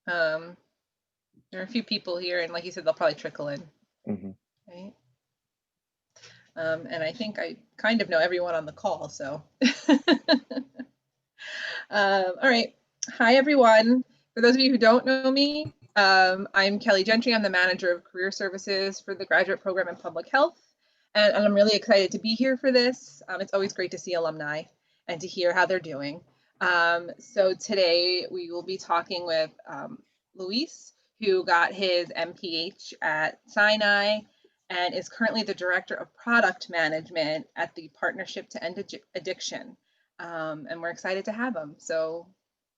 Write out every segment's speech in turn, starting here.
Um, there are a few people here, and like you said, they'll probably trickle in, right? And I think I kind of know everyone on the call, so. All right. Hi, everyone. For those of you who don't know me, I'm Kelly Gentry. I'm the manager of career services for the graduate program in public health. And I'm really excited to be here for this. It's always great to see alumni and to hear how they're doing. So today we will be talking with Luis, who got his MPH at Sinai and is currently the director of product management at the Partnership to End Addiction. And we're excited to have him. So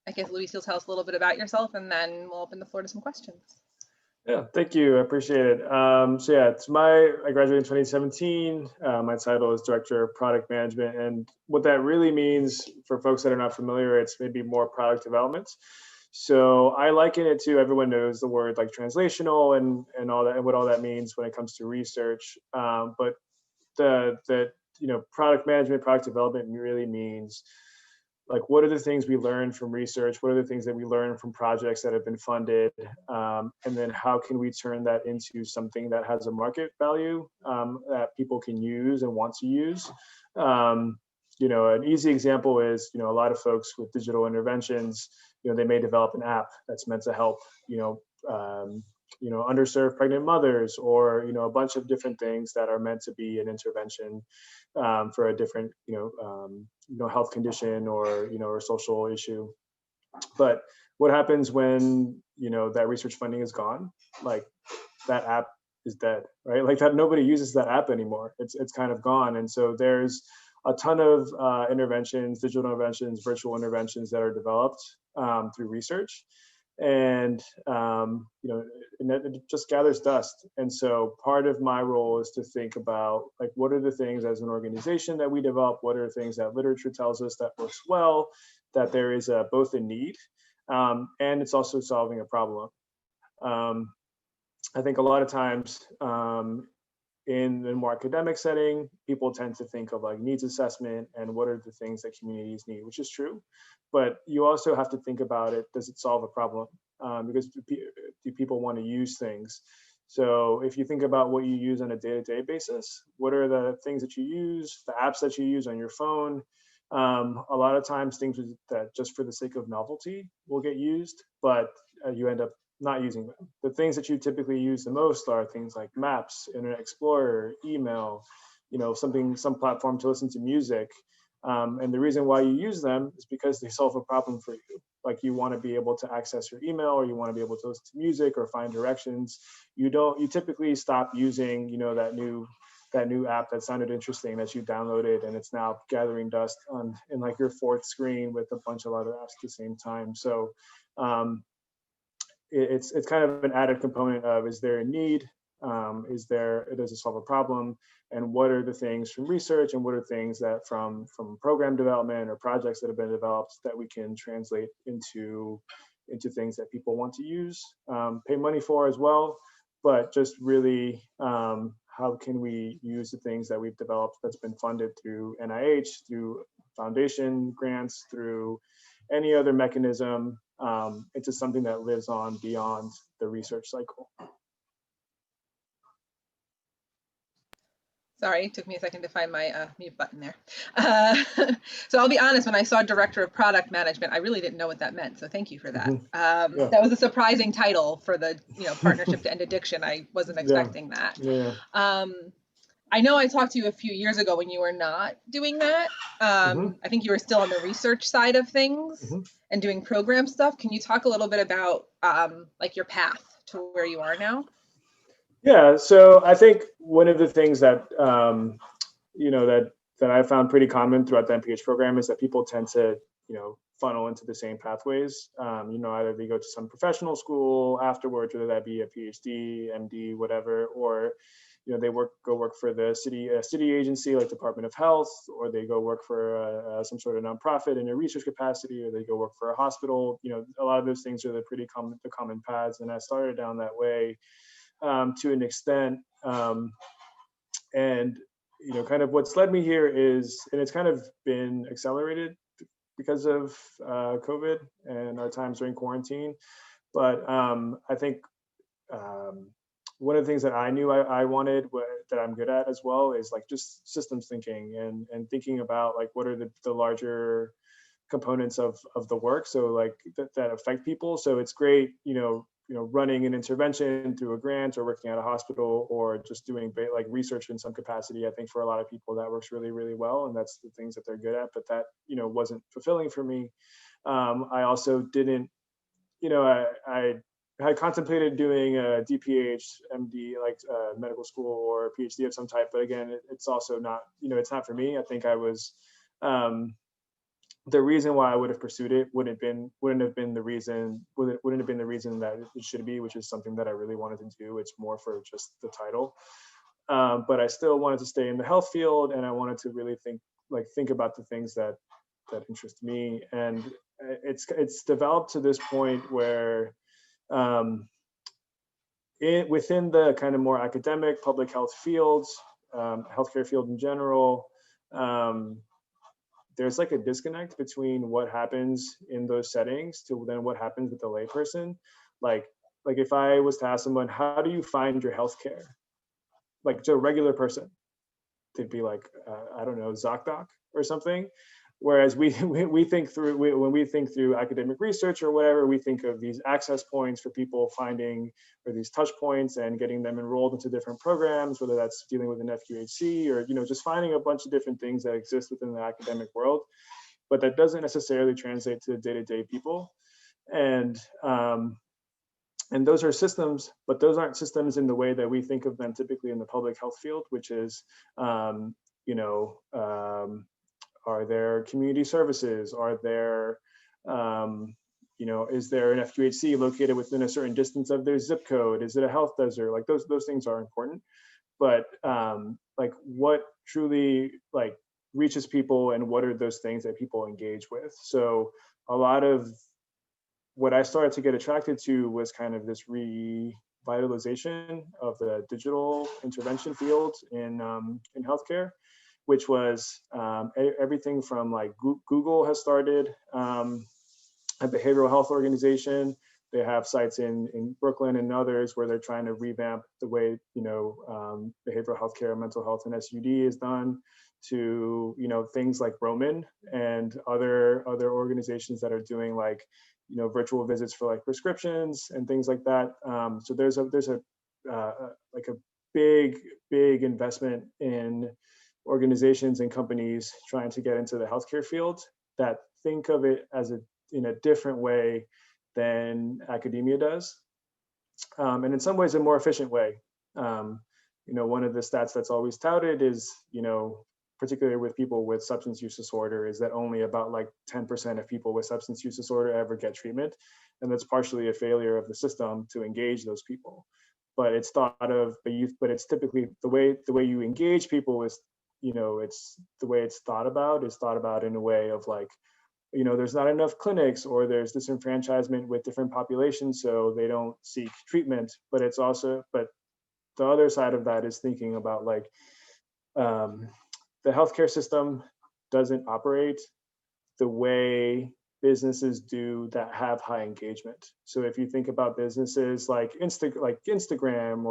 I guess, Luis, you'll tell us a little bit about yourself, and then we'll open the floor to some questions. Yeah, thank you. I appreciate it. So yeah, I graduated in 2017. My title is Director of Product Management. And what that really means for folks that are not familiar, it's maybe more product development. So I liken it to, everyone knows the word like translational and all that, and what all that means when it comes to research. But the product management, product development really means like, what are the things we learn from research? What are the things that we learn from projects that have been funded? And then how can we turn that into something that has a market value that people can use and want to use? An easy example is, a lot of folks with digital interventions, they may develop an app that's meant to help, underserved pregnant mothers, or a bunch of different things that are meant to be an intervention for a different health condition or or social issue. But what happens when that research funding is gone? Like, that app is dead, right? Like, that nobody uses that app anymore. It's kind of gone. And so there's a ton of interventions, digital interventions, virtual interventions that are developed through research. And it just gathers dust. And so part of my role is to think about, like, what are the things as an organization that we develop? What are the things that literature tells us that works well, that there is both a need and it's also solving a problem. I think a lot of times in the more academic setting, people tend to think of like needs assessment and what are the things that communities need, which is true. But you also have to think about it, does it solve a problem? Because do people want to use things? So if you think about what you use on a day-to-day basis, what are the things that you use, the apps that you use on your phone? A lot of times things that just for the sake of novelty will get used, but you end up not using them. The things that you typically use the most are things like maps, Internet Explorer, email, some platform to listen to music. And the reason why you use them is because they solve a problem for you. Like, you want to be able to access your email, or you want to be able to listen to music or find directions. You typically stop using, that new app that sounded interesting that you downloaded, and it's now gathering dust in like your fourth screen with a bunch of other apps at the same time. So it's kind of an added component of, is there a need? Does it solve a problem? And what are the things from research, and what are things that from program development or projects that have been developed that we can translate into things that people want to use, pay money for as well, but just really how can we use the things that we've developed that's been funded through NIH, through foundation grants, through any other mechanism into something that lives on beyond the research cycle. Sorry, it took me a second to find my mute button there. So I'll be honest, when I saw Director of Product Management, I really didn't know what that meant. So thank you for that. Yeah. That was a surprising title for the Partnership to End Addiction. I wasn't expecting that. Yeah. I know I talked to you a few years ago when you were not doing that. I think you were still on the research side of things and doing program stuff. Can you talk a little bit about like your path to where you are now? Yeah, so I think one of the things that that I found pretty common throughout the MPH program is that people tend to funnel into the same pathways. Either they go to some professional school afterwards, whether that be a PhD, MD, whatever, or they go work for the city agency like Department of Health, or they go work for some sort of nonprofit in a research capacity, or they go work for a hospital. A lot of those things are the common paths, and I started down that way. To an extent, and kind of what's led me here is, and it's kind of been accelerated because of COVID and our times during quarantine, But I think one of the things that I knew I wanted, that I'm good at as well, is like just systems thinking and thinking about like what are the larger components of the work, so like that affect people. So it's great, running an intervention through a grant or working at a hospital or just doing like research in some capacity. I think for a lot of people that works really, really well, and that's the things that they're good at. But that wasn't fulfilling for me. I also didn't, I had contemplated doing a DPH, MD, like medical school or a PhD of some type. But again, it's also not, it's not for me. I think I was, the reason why I would have pursued it wouldn't have been the reason that it should be, which is something that I really wanted to do. It's more for just the title. But I still wanted to stay in the health field, and I wanted to really think about the things that interest me. And it's developed to this point where within the kind of more academic public health fields, healthcare field in general, there's like a disconnect between what happens in those settings to then what happens with the layperson. Like if I was to ask someone, how do you find your healthcare? Like to a regular person, they'd be like, I don't know, ZocDoc or something. Whereas we think through, when we think through academic research or whatever, we think of these access points for people finding, or these touch points and getting them enrolled into different programs, whether that's dealing with an FQHC or, just finding a bunch of different things that exist within the academic world. But that doesn't necessarily translate to day-to-day people. And those are systems, but those aren't systems in the way that we think of them typically in the public health field, which is, are there community services? Are there, is there an FQHC located within a certain distance of their zip code? Is it a health desert? Like those things are important, but like what truly like reaches people, and what are those things that people engage with? So a lot of what I started to get attracted to was kind of this revitalization of the digital intervention field in healthcare, which was everything from like Google has started a behavioral health organization. They have sites in Brooklyn and others where they're trying to revamp the way, behavioral health care, mental health, and SUD is done, to, things like Roman and other organizations that are doing like, virtual visits for like prescriptions and things like that. So there's a like a big investment in organizations and companies trying to get into the healthcare field that think of it as in a different way than academia does, and in some ways a more efficient way. One of the stats that's always touted is, particularly with people with substance use disorder, is that only about like 10% of people with substance use disorder ever get treatment, and that's partially a failure of the system to engage those people. But it's thought of, but it's typically the way you engage people is, it's the way it's thought about in a way of like, there's not enough clinics, or there's disenfranchisement with different populations, so they don't seek treatment. But it's also, but the other side of that is thinking about like, the healthcare system doesn't operate the way businesses do that have high engagement. So if you think about businesses like Instagram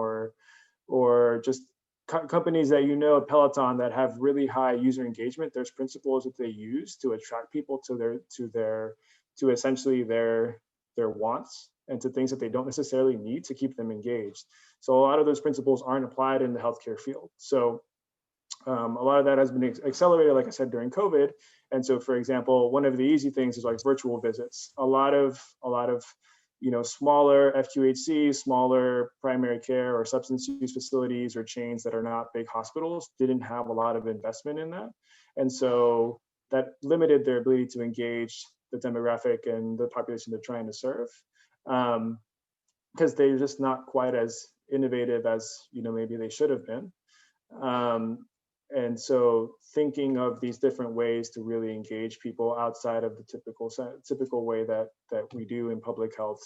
or just companies that Peloton, that have really high user engagement, there's principles that they use to attract people to essentially their wants and to things that they don't necessarily need to keep them engaged. So a lot of those principles aren't applied in the healthcare field. So a lot of that has been accelerated, like I said, during COVID. And so, for example, one of the easy things is like virtual visits. A lot of smaller FQHCs, smaller primary care or substance use facilities or chains that are not big hospitals didn't have a lot of investment in that. And so that limited their ability to engage the demographic and the population they're trying to serve, because they're just not quite as innovative as maybe they should have been. And so thinking of these different ways to really engage people outside of the typical way that we do in public health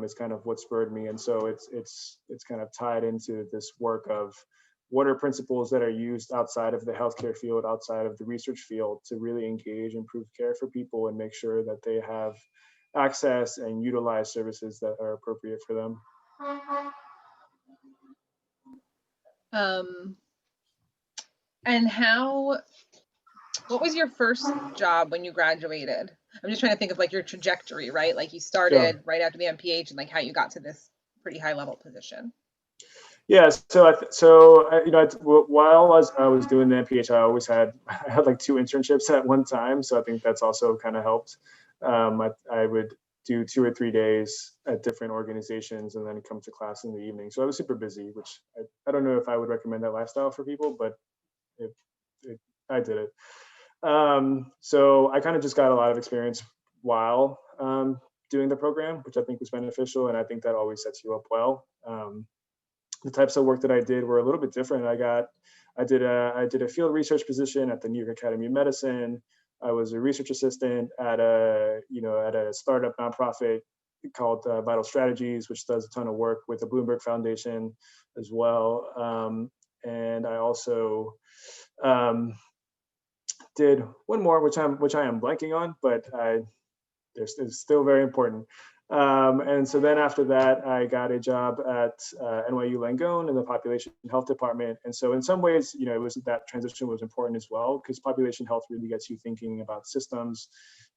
is kind of what spurred me. And so it's kind of tied into this work of what are principles that are used outside of the healthcare field, outside of the research field, to really engage, improve care for people, and make sure that they have access and utilize services that are appropriate for them. And what was your first job when you graduated? I'm just trying to think of like your trajectory, right? Like you started right after the MPH and like how you got to this pretty high level position. Yeah, while I was doing the MPH, I had like 2 internships at one time, so I think that's also kind of helped. I would do 2 or 3 days at different organizations and then come to class in the evening. So I was super busy, which I don't know if I would recommend that lifestyle for people, but I did it. So I kind of just got a lot of experience while doing the program, which I think was beneficial, and I think that always sets you up well. The types of work that I did were a little bit different. I did a field research position at the New York Academy of Medicine. I was a research assistant at a startup nonprofit called Vital Strategies, which does a ton of work with the Bloomberg Foundation as well. And I also did one more, which I am blanking on, but it's still very important. And so then after that, I got a job at NYU Langone in the population health department. And so in some ways, that transition was important as well, because population health really gets you thinking about systems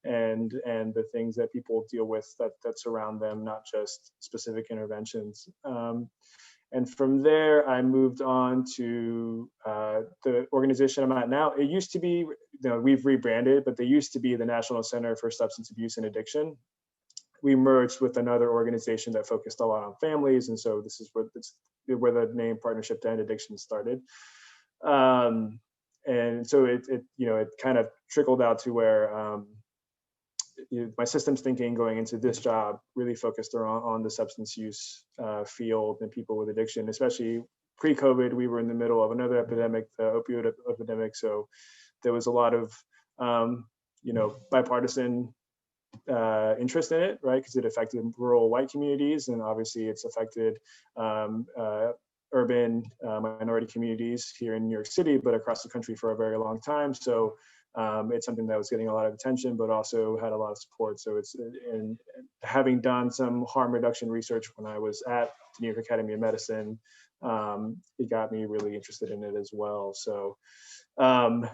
and the things that people deal with that surround them, not just specific interventions. And from there, I moved on to the organization I'm at now. It used to be, we've rebranded, but they used to be the National Center for Substance Abuse and Addiction. We merged with another organization that focused a lot on families, and so this is where the name Partnership to End Addiction started. And so it kind of trickled out to where my systems thinking going into this job really focused on the substance use field and people with addiction, especially pre-COVID. We were in the middle of another epidemic, the opioid epidemic, so there was a lot of bipartisan interest in it, right? Because it affected rural white communities, and obviously it's affected urban minority communities here in New York City, but across the country for a very long time. So it's something that was getting a lot of attention, but also had a lot of support. So and having done some harm reduction research when I was at the New York Academy of Medicine, it got me really interested in it as well. So, and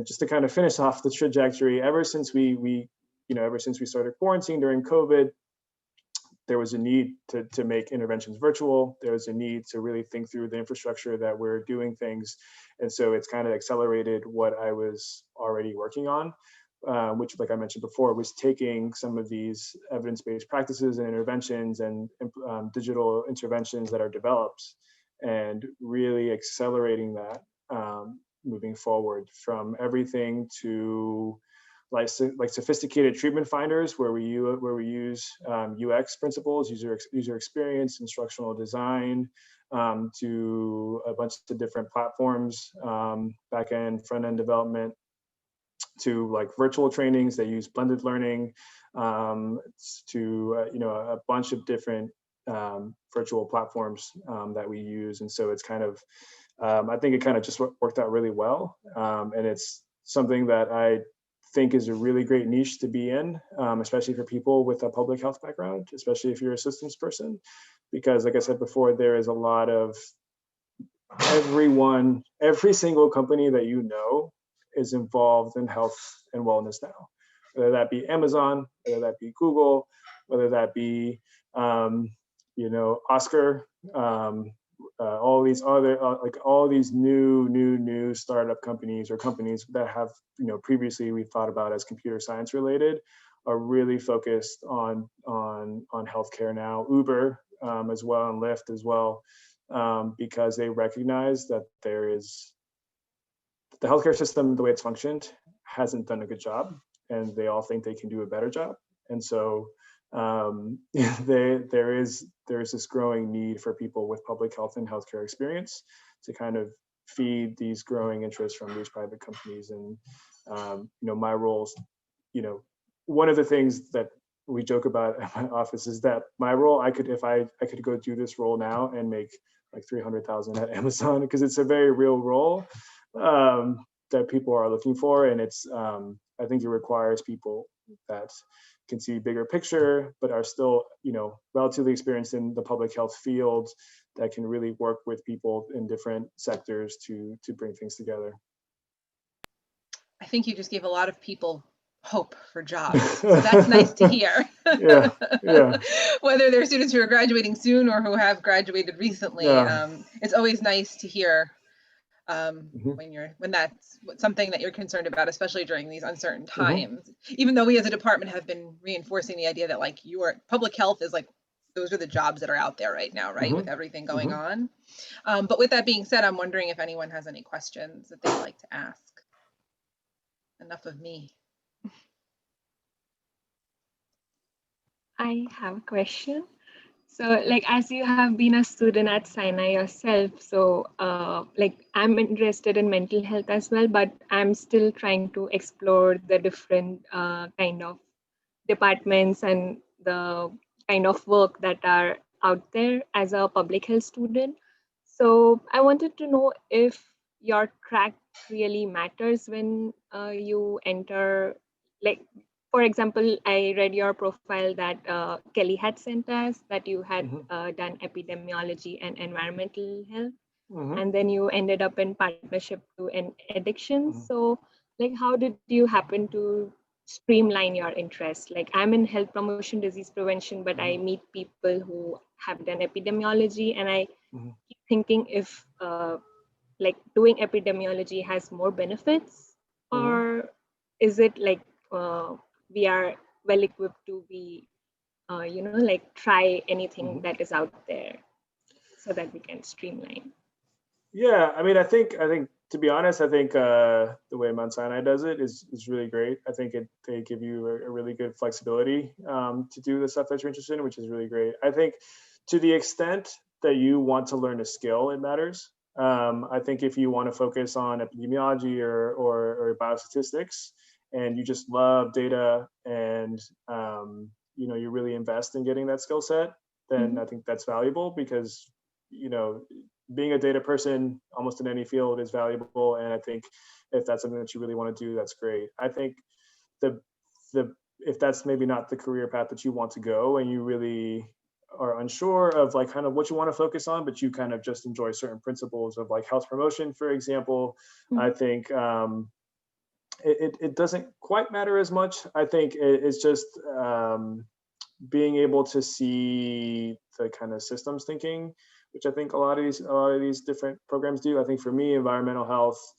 just to kind of finish off the trajectory, ever since we started quarantine during COVID, there was a need to make interventions virtual. There was a need to really think through the infrastructure that we're doing things. And so it's kind of accelerated what I was already working on, which, like I mentioned before, was taking some of these evidence-based practices and interventions and digital interventions that are developed and really accelerating that moving forward, from everything to like sophisticated treatment finders where we use UX principles, user experience, instructional design, to a bunch of different platforms, back end, front end development, to like virtual trainings that use blended learning, to a bunch of different virtual platforms that we use. And so it's kind of I think it kind of just worked out really well, and it's something that I think is a really great niche to be in, especially for people with a public health background, especially if you're a systems person, because like I said before, there is a lot of every single company that is involved in health and wellness now, whether that be Amazon, whether that be Google, whether that be Oscar, all these other all these new startup companies or companies that have previously we thought about as computer science related are really focused on healthcare now. Uber as well, and Lyft as well, because they recognize that the healthcare system, the way it's functioned, hasn't done a good job, and they all think they can do a better job. And so there is this growing need for people with public health and healthcare experience to kind of feed these growing interests from these private companies. And my roles, one of the things that we joke about at my office is that my role, if I could go do this role now and make like 300,000 at Amazon, because it's a very real role that people are looking for, and it's I think it requires people that can see bigger picture, but are still, relatively experienced in the public health field that can really work with people in different sectors to bring things together. I think you just gave a lot of people hope for jobs. So that's nice to hear. Yeah. Whether they're students who are graduating soon or who have graduated recently, it's always nice to hear when that's something that you're concerned about, especially during these uncertain times. Even though we as a department have been reinforcing the idea that like your public health is like, those are the jobs that are out there right now, right? With everything going on. But with that being said, I'm wondering if anyone has any questions that they'd like to ask. Enough of me. I have a question. So like, as you have been a student at Sinai yourself, so like I'm interested in mental health as well, but I'm still trying to explore the different kind of departments and the kind of work that are out there as a public health student. So I wanted to know if your track really matters when you enter, like, for example, I read your profile that Kelly had sent us that you had done epidemiology and environmental health, and then you ended up in partnership to an addiction. So like, how did you happen to streamline your interest? Like, I'm in health promotion, disease prevention, but I meet people who have done epidemiology, and I keep thinking if like doing epidemiology has more benefits, or is it like we are well equipped to be like try anything that is out there so that we can streamline? Yeah, I mean, I think to be honest, I think the way Mount Sinai does it is really great. I think they give you a really good flexibility to do the stuff that you're interested in, which is really great. I think to the extent that you want to learn a skill, it matters. I think if you want to focus on epidemiology or biostatistics, and you just love data and you really invest in getting that skill set, then I think that's valuable, because being a data person almost in any field is valuable. And I think if that's something that you really want to do, that's great. I think if that's maybe not the career path that you want to go, and you really are unsure of like kind of what you want to focus on, but you kind of just enjoy certain principles of like health promotion, for example, I think it doesn't quite matter as much. I think it's just being able to see the kind of systems thinking, which I think a lot of these different programs do. I think for me, environmental health,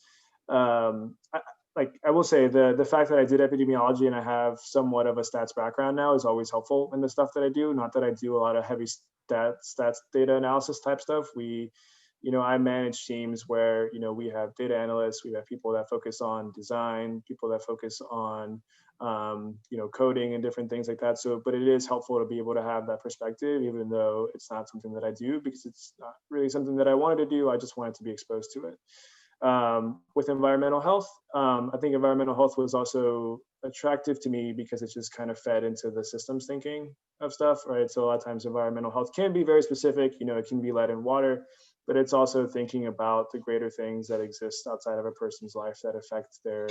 I will say the fact that I did epidemiology and I have somewhat of a stats background now is always helpful in the stuff that I do. Not that I do a lot of heavy stats data analysis type stuff. I manage teams where, we have data analysts, we have people that focus on design, people that focus on, coding and different things like that. So, but it is helpful to be able to have that perspective, even though it's not something that I do, because it's not really something that I wanted to do. I just wanted to be exposed to it. With environmental health, I think environmental health was also attractive to me because it just kind of fed into the systems thinking of stuff, right? So a lot of times environmental health can be very specific, it can be lead and water, but it's also thinking about the greater things that exist outside of a person's life that affect their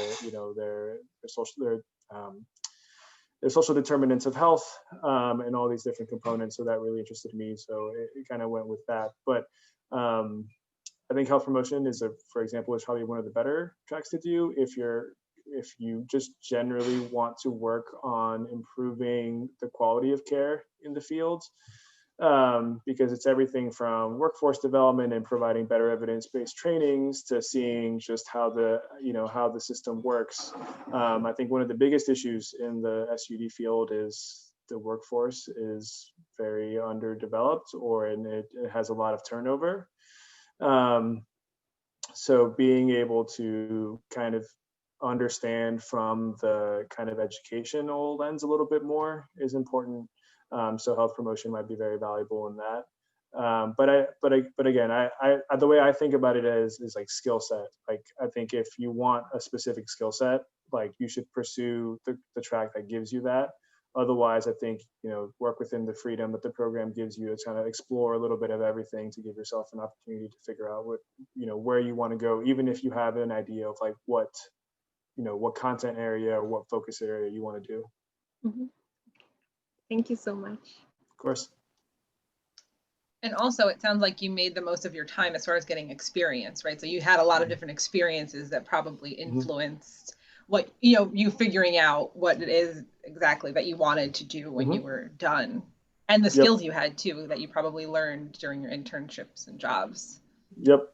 social determinants of health, and all these different components. So that really interested me. So it kind of went with that. But I think health promotion for example, is probably one of the better tracks to do if you just generally want to work on improving the quality of care in the field, because it's everything from workforce development and providing better evidence-based trainings to seeing just how the system works. I think one of the biggest issues in the SUD field is the workforce is very underdeveloped, and it has a lot of turnover. So being able to kind of understand from the kind of educational lens a little bit more is important. So health promotion might be very valuable in that. But again, the way I think about it is like skill set. Like, I think if you want a specific skill set, like you should pursue the track that gives you that. Otherwise, I think, work within the freedom that the program gives you to kind of explore a little bit of everything to give yourself an opportunity to figure out where you want to go, even if you have an idea of like what content area or what focus area you want to do. Thank you so much. Of course. And also, it sounds like you made the most of your time as far as getting experience, right? So you had a lot of different experiences that probably influenced what, you figuring out what it is exactly that you wanted to do when you were done. And the skills you had too, that you probably learned during your internships and jobs. Yep.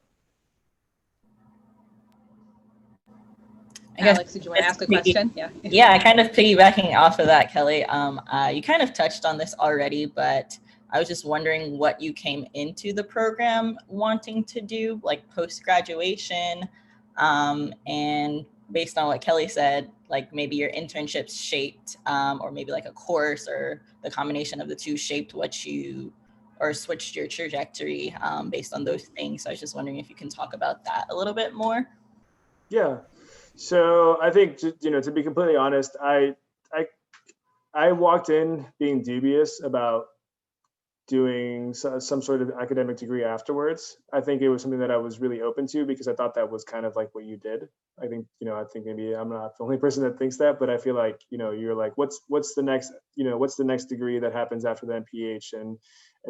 Alex, did you want to ask a question? Yeah. Yeah, kind of piggybacking off of that, Kelly. You kind of touched on this already, but I was just wondering what you came into the program wanting to do, like post-graduation, and based on what Kelly said, like maybe your internships shaped, or maybe like a course or the combination of the two shaped what you, or switched your trajectory based on those things. So I was just wondering if you can talk about that a little bit more. Yeah. So I think, to be completely honest, I walked in being dubious about doing some sort of academic degree afterwards. I think it was something that I was really open to because I thought that was kind of like what you did. I think maybe I'm not the only person that thinks that, but I feel like, you're like, what's the next, what's the next degree that happens after the MPH and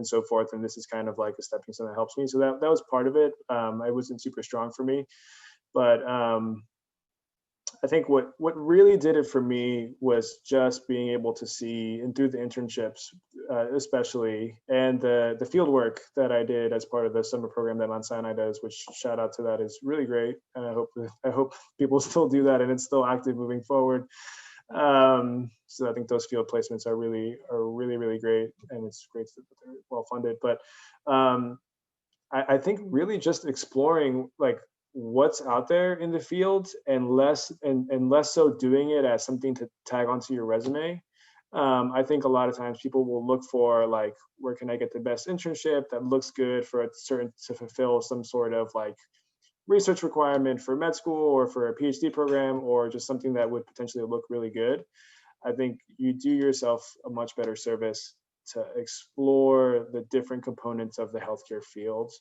so forth. And this is kind of like a stepping stone that helps me. So that was part of it. It wasn't super strong for me, but I think what really did it for me was just being able to see, and through the internships especially, and the field work that I did as part of the summer program that Mount Sinai does, which shout out to that, is really great. And I hope people still do that and it's still active moving forward. So I think those field placements are really, really great, and it's great that they're well funded. But I think really just exploring like what's out there in the field, and less so doing it as something to tag onto your resume. I think a lot of times people will look for like, where can I get the best internship that looks good to fulfill some sort of like research requirement for med school or for a PhD program, or just something that would potentially look really good. I think you do yourself a much better service to explore the different components of the healthcare field.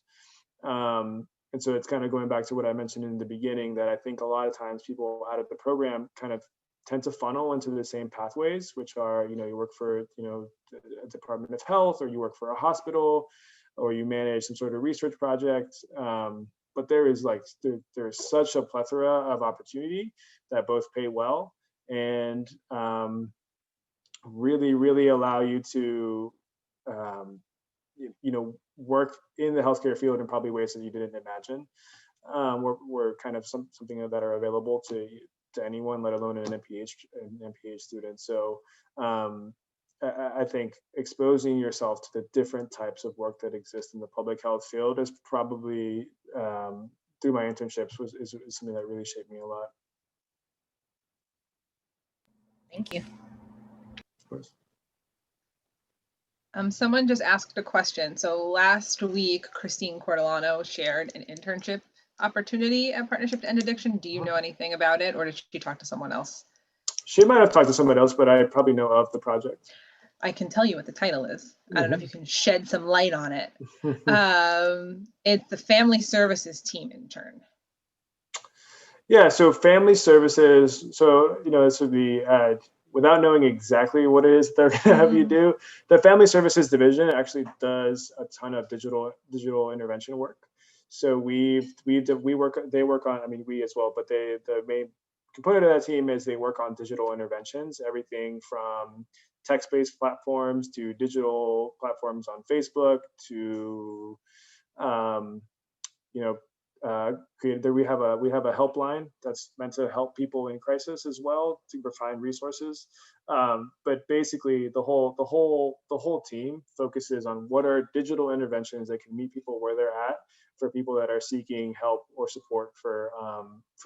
And so it's kind of going back to what I mentioned in the beginning, that I think a lot of times people out of the program kind of tend to funnel into the same pathways, which are, you work for, a Department of Health, or you work for a hospital, or you manage some sort of research project. But there is like, there's such a plethora of opportunity that both pay well and really, really allow you to, work in the healthcare field in probably ways that you didn't imagine. Were kind of something that are available to anyone, let alone an MPH student. So I think exposing yourself to the different types of work that exist in the public health field is probably, through my internships, is something that really shaped me a lot. Thank you. Of course. Someone just asked a question. So last week, Christine Cordelano shared an internship opportunity at Partnership to End Addiction. Do you know anything about it, or did she talk to someone else? She might have talked to someone else, but I probably know of the project. I can tell you what the title is. I don't know if you can shed some light on it. It's the Family Services Team intern. Yeah, so family services. So, this would be, without knowing exactly what it is they're going to have you do, the Family Services Division actually does a ton of digital intervention work. So they work on, I mean, we as well, but the main component of that team is they work on digital interventions, everything from text-based platforms to digital platforms on Facebook to, we have a helpline that's meant to help people in crisis as well, to find resources. But basically, the whole team focuses on what are digital interventions that can meet people where they're at, for people that are seeking help or support for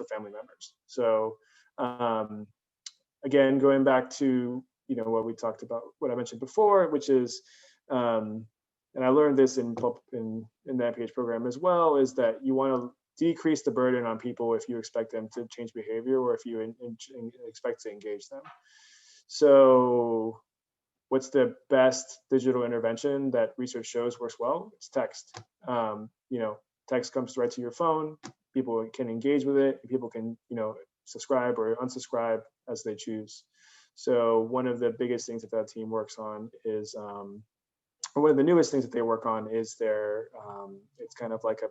family members. So again, going back to what we talked about, what I mentioned before, which is, and I learned this in the MPH program as well, is that you want to decrease the burden on people if you expect them to change behavior, or if you expect to engage them. So what's the best digital intervention that research shows works well? It's text. Text comes right to your phone. People can engage with it. People can, subscribe or unsubscribe as they choose. So one of the biggest things that team works on is, one of the newest things that they work on is their, it's kind of like a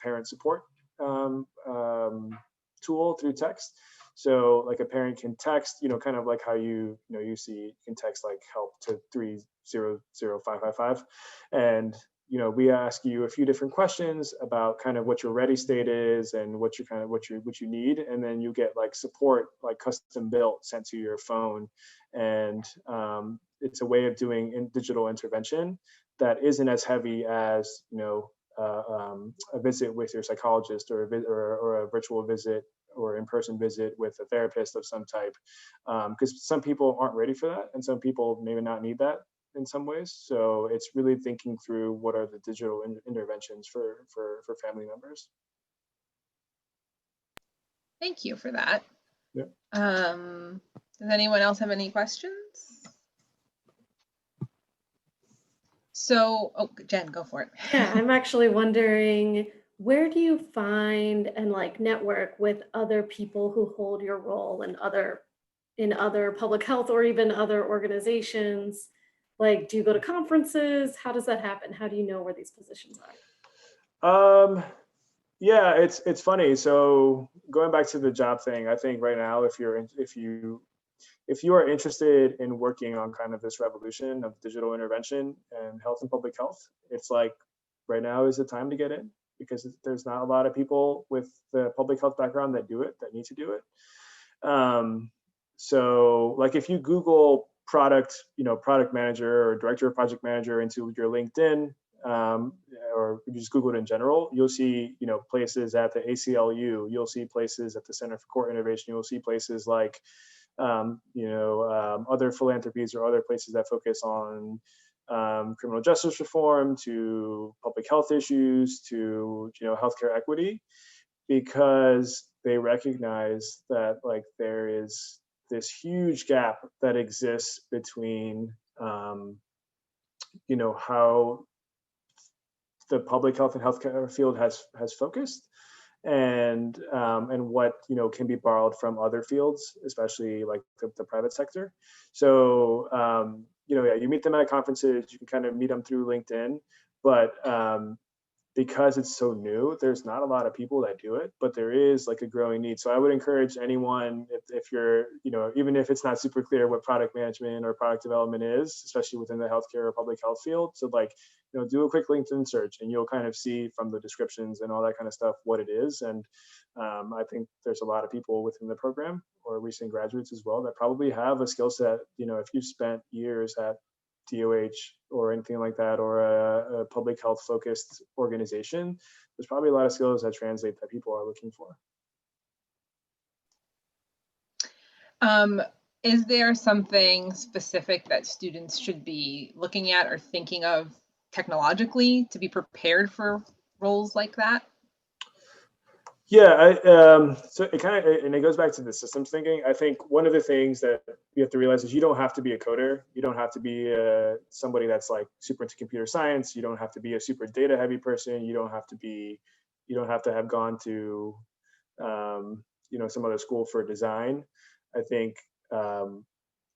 parent support tool through text. So like a parent can text, kind of like how you see, you can text like help to 300555, and we ask you a few different questions about kind of what your ready state is and what you need, and then you get like support, like custom built, sent to your phone. And it's a way of doing digital intervention that isn't as heavy as a visit with your psychologist, or a virtual visit or in-person visit with a therapist of some type, because some people aren't ready for that, and some people maybe not need that in some ways. So it's really thinking through what are the digital interventions for family members. Thank you for that. Yeah. Does anyone else have any questions? So, Jen, go for it. Yeah, I'm actually wondering, where do you find and network with other people who hold your role in other public health or even other organizations? Do you go to conferences? How does that happen? How do you know where these positions are? Yeah, it's funny. So going back to the job thing, I think right now, if you are interested in working on kind of this revolution of digital intervention and health and public health, it's like right now is the time to get in, because there's not a lot of people with the public health background that need to do it. So like if you Google product manager or director of project manager into your LinkedIn, or you just Google it in general, you'll see, places at the ACLU, you'll see places at the Center for Court Innovation, you'll see places like, other philanthropies or other places that focus on criminal justice reform, to public health issues, to healthcare equity, because they recognize that there is this huge gap that exists between how the public health and healthcare field has focused, and what can be borrowed from other fields, especially like the private sector. So you meet them at conferences, you can kind of meet them through LinkedIn, but because it's so new, there's not a lot of people that do it, but there is a growing need. So I would encourage anyone, if you're, even if it's not super clear what product management or product development is, especially within the healthcare or public health field, so do a quick LinkedIn search, and you'll kind of see from the descriptions and all that kind of stuff what it is. And I think there's a lot of people within the program, or recent graduates as well, that probably have a skill set. If you've spent years at DOH or anything like that, or a public health focused organization, there's probably a lot of skills that translate that people are looking for. Is there something specific that students should be looking at or thinking of technologically to be prepared for roles like that? Yeah, so it goes back to the systems thinking. I think one of the things that you have to realize is you don't have to be a coder. You don't have to be somebody that's super into computer science. You don't have to be a super data heavy person. You don't have to have gone to some other school for design. I think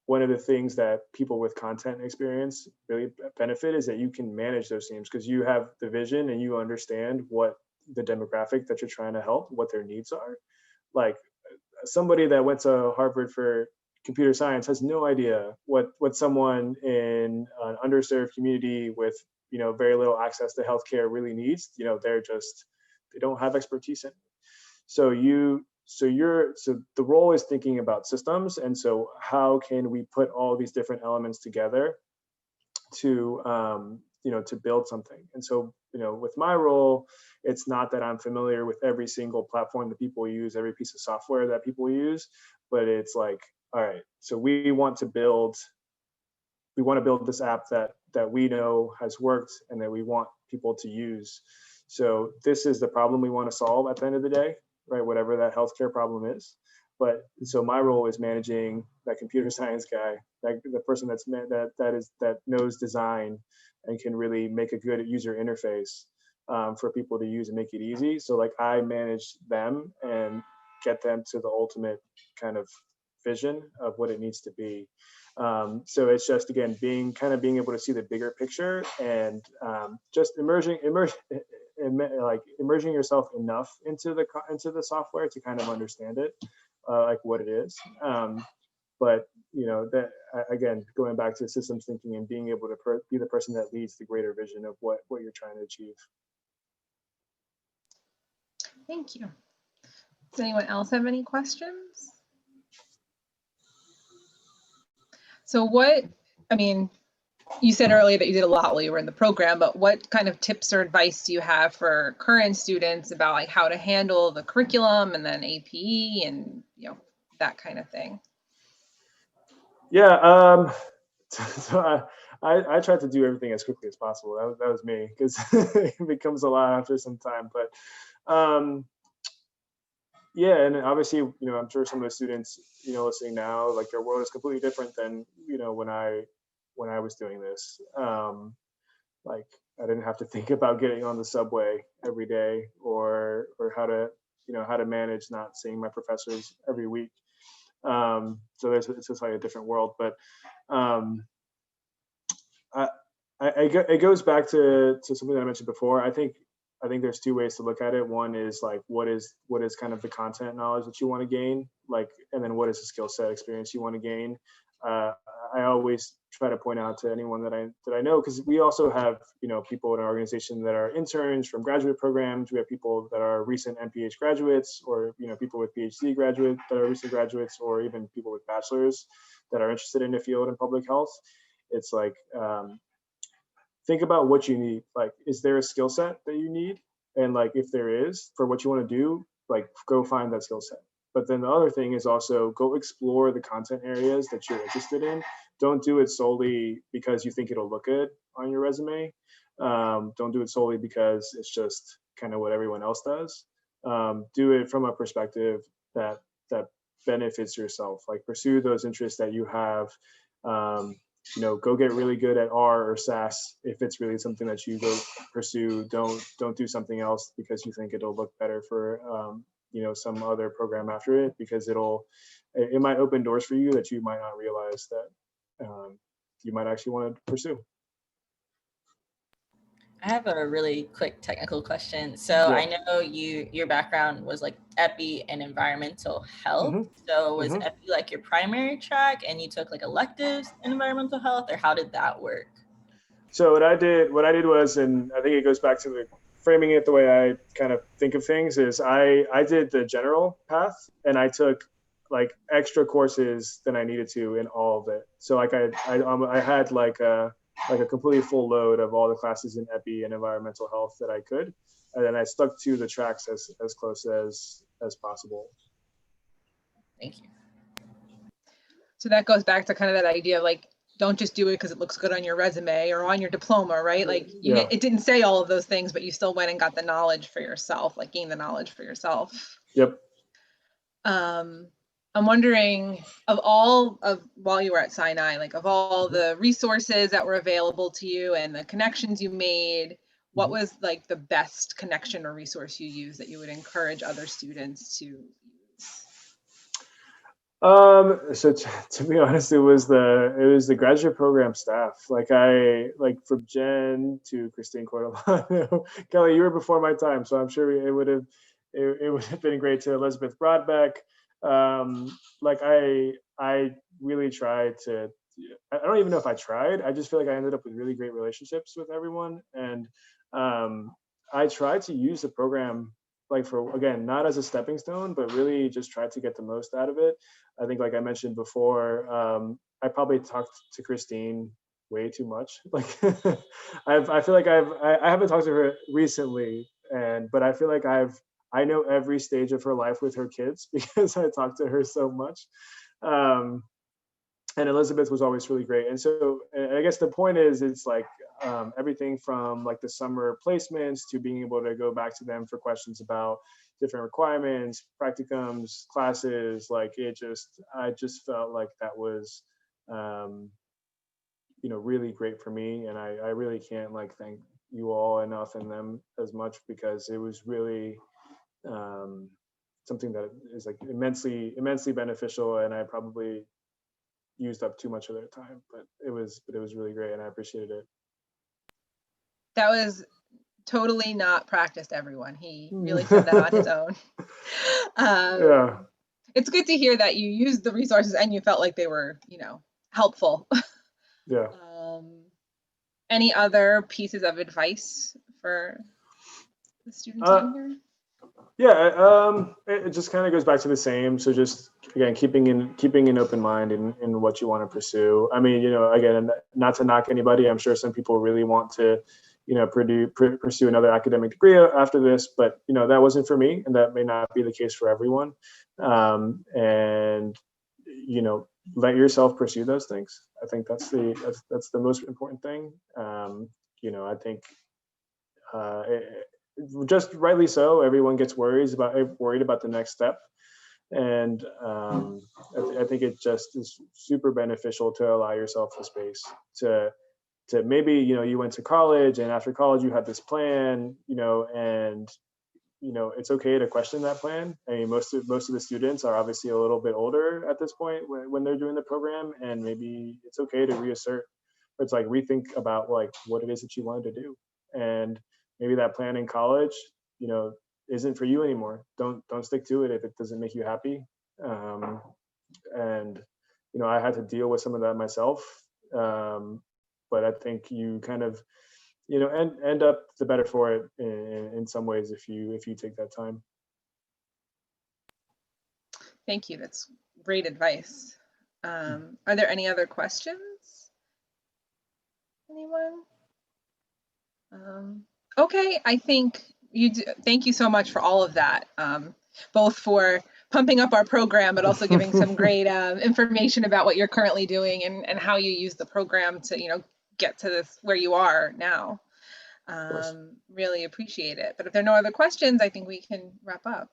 one of the things that people with content experience really benefit is that you can manage those teams, because you have the vision and you understand what the demographic that you're trying to help, what their needs are. Like somebody that went to Harvard for computer science has no idea what someone in an underserved community with very little access to healthcare really needs. They don't have expertise in it. So the role is thinking about systems, and so how can we put all these different elements together to build something. And so with my role, it's not that I'm familiar with every single platform that people use, every piece of software that people use, but it's all right, so we want to build this app that we know has worked and that we want people to use. So this is the problem we want to solve at the end of the day, right? Whatever that healthcare problem is. But so my role is managing that computer science guy, the person that knows design and can really make a good user interface for people to use and make it easy. So I manage them and get them to the ultimate kind of vision of what it needs to be. So it's just, again, being able to see the bigger picture, and just immersing yourself enough into the software to kind of understand it, like what it is. But that, again, going back to systems thinking and being able to be the person that leads the greater vision of what you're trying to achieve. Thank you. Does anyone else have any questions? So you said earlier that you did a lot while you were in the program, but what kind of tips or advice do you have for current students about like how to handle the curriculum and then APE and that kind of thing? Yeah, so I tried to do everything as quickly as possible. That was me, because it becomes a lot after some time. But yeah, and obviously, I'm sure some of the students, listening now, like their world is completely different than, when I was doing this. Like I didn't have to think about getting on the subway every day, or how to manage not seeing my professors every week. So it's just like a different world. But it goes back to something that I mentioned before. I think there's two ways to look at it. One is like what is kind of the content knowledge that you want to gain, like, and then what is the skill set experience you want to gain. I always try to point out to anyone that I know, because we also have people in our organization that are interns from graduate programs. We have people that are recent MPH graduates, or people with PhD graduate that are recent graduates, or even people with bachelors that are interested in the field in public health. It's like, think about what you need. Like, is there a skill set that you need? And like, if there is, for what you want to do, like, go find that skill set. But then the other thing is also go explore the content areas that you're interested in. Don't do it solely because you think it'll look good on your resume. Don't do it solely because it's just kind of what everyone else does. Do it from a perspective that benefits yourself. Like, pursue those interests that you have. Go get really good at R or SAS if it's really something that you go pursue. Don't do something else because you think it'll look better for some other program after it, because it might open doors for you that you might not realize that you might actually want to pursue. I have a really quick technical question. So Yeah. I know your background was like EPI and environmental health. Mhm. So was EPI like your primary track, and you took like electives in environmental health, or how did that work? So what I did was, and I think it goes back to the framing it the way I kind of think of things, is I did the general path, and I took like extra courses than I needed to in all of it. So like I had like a completely full load of all the classes in EPI and environmental health that I could, and then I stuck to the tracks as close as possible. Thank you. So that goes back to kind of that idea of like, don't just do it because it looks good on your resume or on your diploma, right? Like it didn't say all of those things, but you still went and got the knowledge for yourself, like gain the knowledge for yourself. Yep. I'm wondering, while you were at Sinai, like of all the resources that were available to you and the connections you made, what was like the best connection or resource you used that you would encourage other students to use? So to be honest, it was the graduate program staff. Like from Jen to Christine Cordolano. Kelly, you were before my time, so I'm sure it would have been great to Elizabeth Broadbeck. Like I really tried to. I don't even know if I tried. I just feel like I ended up with really great relationships with everyone, and I tried to use the program, like, for, again, not as a stepping stone, but really just try to get the most out of it. I think, like I mentioned before, I probably talked to Christine way too much. Like, I feel like I haven't talked to her recently, but I feel like I know every stage of her life with her kids because I talked to her so much. And Elizabeth was always really great. And so I guess the point is, it's like everything from like the summer placements to being able to go back to them for questions about different requirements, practicums, classes. Like I just felt like that was, really great for me. And I really can't like thank you all enough and them as much, because it was really, something that is like immensely beneficial, and I probably used up too much of their time, but it was really great, and I appreciated it. That was totally not practiced, everyone. He really did that on his own. Yeah. It's good to hear that you used the resources and you felt like they were, helpful. Yeah. Any other pieces of advice for the students on here? Yeah, it just kind of goes back to the same. So just again, keeping an open mind in what you want to pursue. I mean, again, not to knock anybody. I'm sure some people really want to, pursue another academic degree after this, but that wasn't for me, and that may not be the case for everyone. And let yourself pursue those things. I think that's the most important thing. I think. Just rightly so, everyone gets worried about the next step, and I think it just is super beneficial to allow yourself the space to maybe you went to college, and after college you had this plan, and it's okay to question that plan. I mean, most of the students are obviously a little bit older at this point when they're doing the program, and maybe it's okay to reassert, or it's like rethink about like what it is that you wanted to do, and maybe that plan in college, isn't for you anymore. Don't stick to it if it doesn't make you happy. And I had to deal with some of that myself. But I think you kind of, end up the better for it in some ways if you take that time. Thank you. That's great advice. Are there any other questions? Anyone? Okay, I think thank you so much for all of that, both for pumping up our program, but also giving some great information about what you're currently doing and how you use the program to, get to this where you are now. Really appreciate it. But if there are no other questions, I think we can wrap up.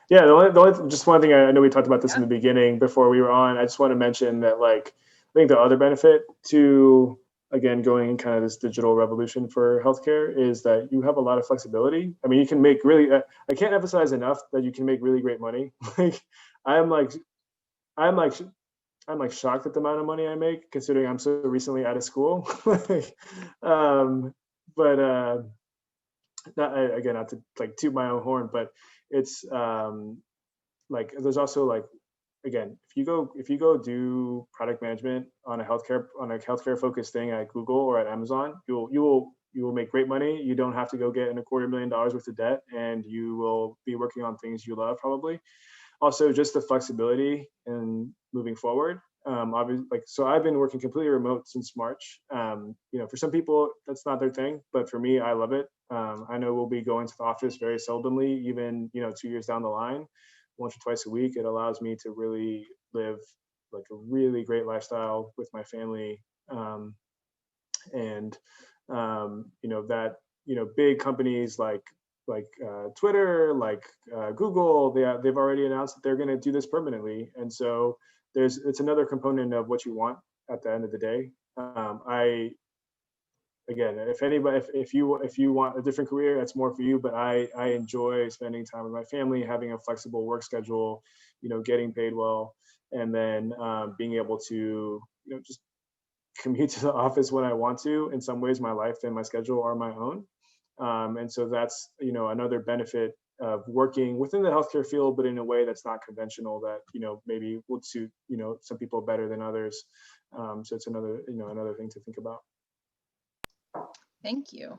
Yeah, the only just one thing, I know we talked about this in the beginning before we were on. I just want to mention that, like, I think the other benefit to, again, going in kind of this digital revolution for healthcare is that you have a lot of flexibility. I mean, you can make really, I can't emphasize enough that you can make really great money. Like, I'm shocked at the amount of money I make, considering I'm so recently out of school. Not to like toot my own horn, but it's like there's also like, again, if you go do product management on a healthcare focused thing at Google or at Amazon, you will make great money. You don't have to go get in $250,000 worth of debt, and you will be working on things you love probably. Also, just the flexibility in moving forward. Obviously, so I've been working completely remote since March. For some people that's not their thing, but for me, I love it. I know we'll be going to the office very seldomly, even 2 years down the line, once or twice a week. It allows me to really live like a really great lifestyle with my family, big companies like Twitter, like Google, they've already announced that they're going to do this permanently, and so it's another component of what you want at the end of the day. If you want a different career, that's more for you. But I enjoy spending time with my family, having a flexible work schedule, getting paid well, and then being able to just commute to the office when I want to. In some ways, my life and my schedule are my own. And so that's, another benefit of working within the healthcare field, but in a way that's not conventional, that, maybe would suit, some people better than others. So it's another thing to think about. Thank you.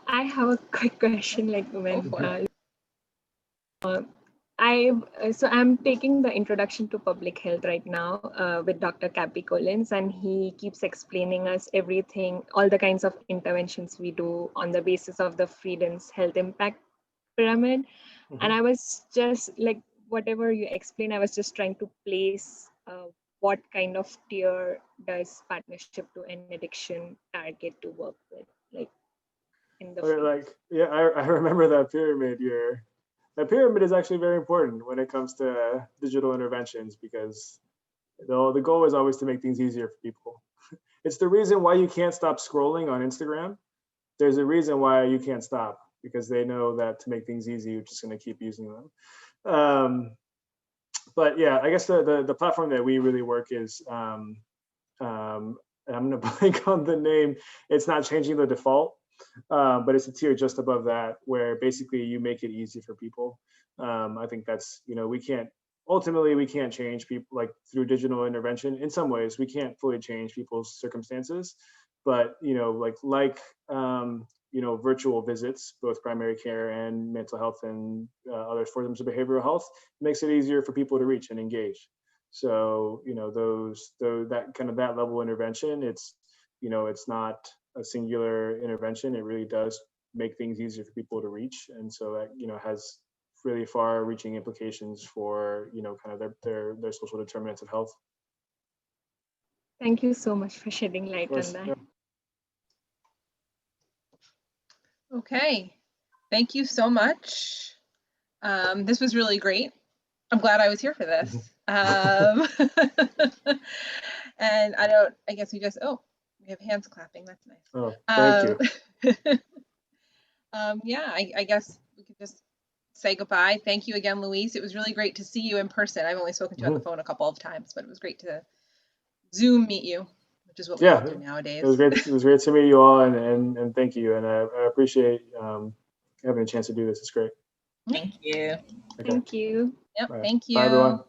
I have a quick question, I'm taking the introduction to public health right now with Dr. Cappy Collins, and he keeps explaining us everything, all the kinds of interventions we do on the basis of the Frieden's health impact pyramid. Mm-hmm. And I was just like, whatever you explain, I was just trying to place what kind of tier does partnership to end addiction target to work with, like in the I remember that pyramid. That pyramid is actually very important when it comes to digital interventions, because the goal is always to make things easier for people. It's the reason why you can't stop scrolling on Instagram. There's a reason why you can't stop, because they know that to make things easy, you're just going to keep using them. But yeah, I guess the platform that we really work is, and I'm going to blank on the name. It's not changing the default, but it's a tier just above that where basically you make it easy for people. I think that's, we can't change people like through digital intervention. In some ways, we can't fully change people's circumstances, but virtual visits, both primary care and mental health and other forms of behavioral health, makes it easier for people to reach and engage. So, that level of intervention, it's not a singular intervention. It really does make things easier for people to reach. And so that, has really far reaching implications for, their social determinants of health. Thank you so much for shedding light on that. Yeah. Okay, thank you so much. This was really great. I'm glad I was here for this. And I guess we have hands clapping. That's nice. Oh, thank you. Yeah, I guess we could just say goodbye. Thank you again, Luis. It was really great to see you in person. I've only spoken to you on the phone a couple of times, but it was great to Zoom meet you, which is what we all do nowadays. It was great to meet you all, and thank you. And I appreciate having a chance to do this. It's great. Thank you. Okay. Thank you. Yep, Right. thank you. Bye, everyone.